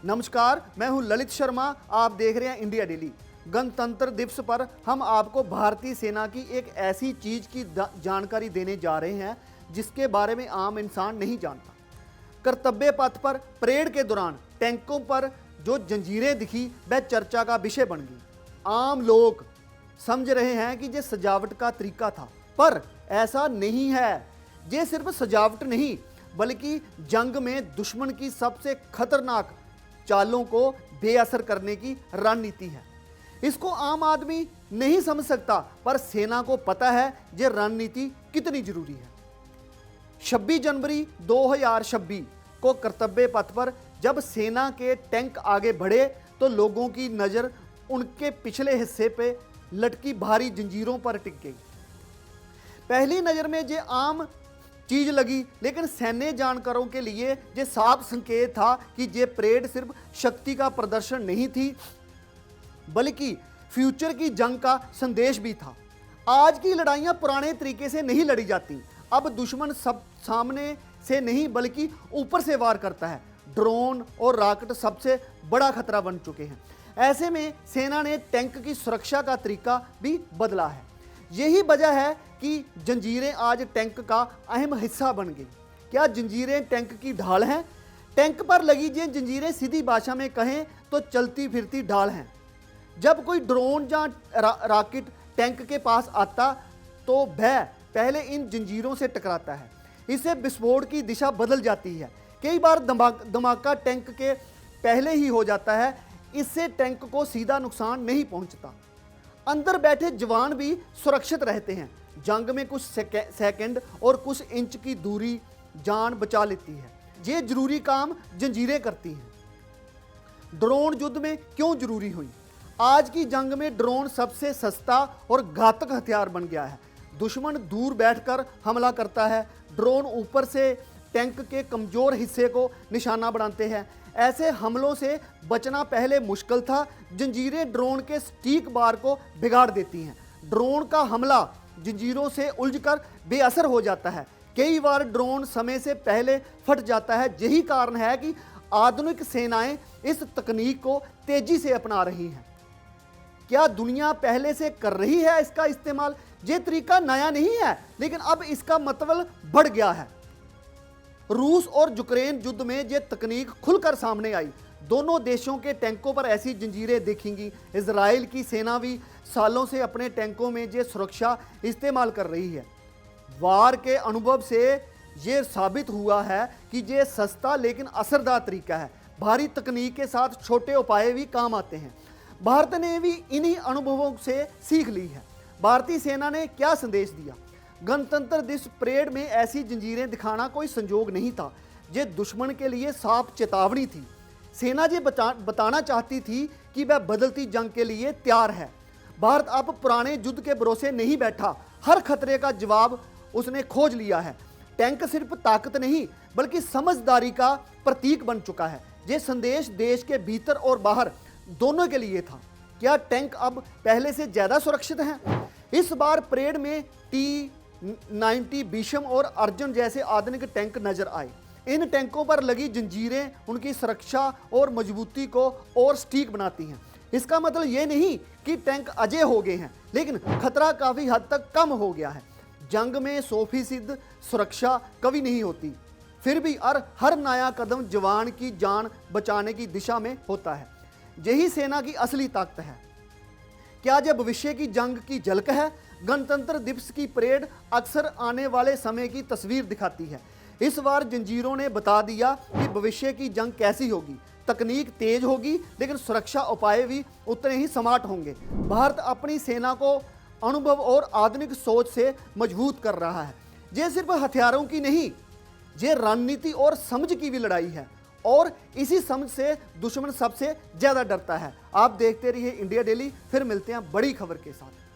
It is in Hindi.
नमस्कार, मैं हूं ललित शर्मा। आप देख रहे हैं इंडिया डेली। गणतंत्र दिवस पर हम आपको भारतीय सेना की एक ऐसी चीज की जानकारी देने जा रहे हैं जिसके बारे में आम इंसान नहीं जानता। कर्तव्य पथ पर परेड के दौरान टैंकों पर जो जंजीरें दिखी वह चर्चा का विषय बन गई। आम लोग समझ रहे हैं कि ये सजावट का तरीका था, पर ऐसा नहीं है। ये सिर्फ सजावट नहीं बल्कि जंग में दुश्मन की सबसे खतरनाक चालों को बेअसर करने की रणनीति है। इसको आम आदमी नहीं समझ सकता, पर सेना को पता है ये रणनीति कितनी जरूरी है। 26 जनवरी 2026 को कर्तव्य पथ पर जब सेना के टैंक आगे बढ़े तो लोगों की नज़र उनके पिछले हिस्से पे लटकी भारी जंजीरों पर टिक गई। पहली नज़र में ये आम चीज लगी, लेकिन सैन्य जानकारों के लिए ये साफ संकेत था कि ये परेड सिर्फ शक्ति का प्रदर्शन नहीं थी बल्कि फ्यूचर की जंग का संदेश भी था। आज की लड़ाइयां पुराने तरीके से नहीं लड़ी जाती। अब दुश्मन सब सामने से नहीं बल्कि ऊपर से वार करता है। ड्रोन और रॉकेट सबसे बड़ा खतरा बन चुके हैं। ऐसे में सेना ने टैंक की सुरक्षा का तरीका भी बदला है। यही वजह है कि जंजीरें आज टैंक का अहम हिस्सा बन गई। क्या जंजीरें टैंक की ढाल हैं? टैंक पर लगी ये जंजीरें सीधी भाषा में कहें तो चलती फिरती ढाल हैं। जब कोई ड्रोन या रॉकेट टैंक के पास आता तो वह पहले इन जंजीरों से टकराता है। इससे विस्फोट की दिशा बदल जाती है। कई बार धमाका टैंक के पहले ही हो जाता है। इससे टैंक को सीधा नुकसान नहीं पहुंचता। अंदर बैठे जवान भी सुरक्षित रहते हैं। जंग में कुछ सेकंड और कुछ इंच की दूरी जान बचा लेती है। ये जरूरी काम जंजीरें करती हैं। ड्रोन युद्ध में क्यों जरूरी हुई? आज की जंग में ड्रोन सबसे सस्ता और घातक हथियार बन गया है। दुश्मन दूर बैठकर हमला करता है। ड्रोन ऊपर से टैंक के कमजोर हिस्से को निशाना बनाते हैं। ऐसे हमलों से बचना पहले मुश्किल था। जंजीरें ड्रोन के स्टीक बार को बिगाड़ देती हैं। ड्रोन का हमला जंजीरों से उलझकर बेअसर हो जाता है। कई बार ड्रोन समय से पहले फट जाता है। यही कारण है कि आधुनिक सेनाएं इस तकनीक को तेजी से अपना रही हैं। क्या दुनिया पहले से कर रही है इसका इस्तेमाल? ये तरीका नया नहीं है, लेकिन अब इसका मतलब बढ़ गया है। रूस और यूक्रेन युद्ध में ये तकनीक खुलकर सामने आई। दोनों देशों के टैंकों पर ऐसी जंजीरें दिखेंगी। इजराइल की सेना भी सालों से अपने टैंकों में ये सुरक्षा इस्तेमाल कर रही है। वार के अनुभव से ये साबित हुआ है कि ये सस्ता लेकिन असरदार तरीका है। भारी तकनीक के साथ छोटे उपाय भी काम आते हैं। भारत ने भी इन्हीं अनुभवों से सीख ली है। भारतीय सेना ने क्या संदेश दिया? गणतंत्र दिवस परेड में ऐसी जंजीरें दिखाना कोई संजोग नहीं था। ये दुश्मन के लिए साफ चेतावनी थी। सेना ये बताना चाहती थी कि वह बदलती जंग के लिए तैयार है। भारत अब पुराने युद्ध के भरोसे नहीं बैठा। हर खतरे का जवाब उसने खोज लिया है। टैंक सिर्फ ताकत नहीं बल्कि समझदारी का प्रतीक बन चुका है। ये संदेश देश के भीतर और बाहर दोनों के लिए था। क्या टैंक अब पहले से ज्यादा सुरक्षित हैं? इस बार परेड में T-90 भीष्म और अर्जुन जैसे आधुनिक टैंक नजर आए। इन टैंकों पर लगी जंजीरें उनकी सुरक्षा और मजबूती को और सटीक बनाती हैं। इसका मतलब ये नहीं कि टैंक अजय हो गए हैं, लेकिन खतरा काफी हद तक कम हो गया है। जंग में 100% सुरक्षा कभी नहीं होती, फिर भी हर नया कदम जवान की जान बचाने की दिशा में होता है। यही सेना की असली ताकत है। क्या यह भविष्य की जंग की झलक है? गणतंत्र दिवस की परेड अक्सर आने वाले समय की तस्वीर दिखाती है। इस बार जंजीरों ने बता दिया कि भविष्य की जंग कैसी होगी। तकनीक तेज होगी, लेकिन सुरक्षा उपाय भी उतने ही स्मार्ट होंगे। भारत अपनी सेना को अनुभव और आधुनिक सोच से मजबूत कर रहा है। ये सिर्फ हथियारों की नहीं, ये रणनीति और समझ की भी लड़ाई है, और इसी समझ से दुश्मन सबसे ज्यादा डरता है। आप देखते रहिए इंडिया डेली। फिर मिलते हैं बड़ी खबर के साथ।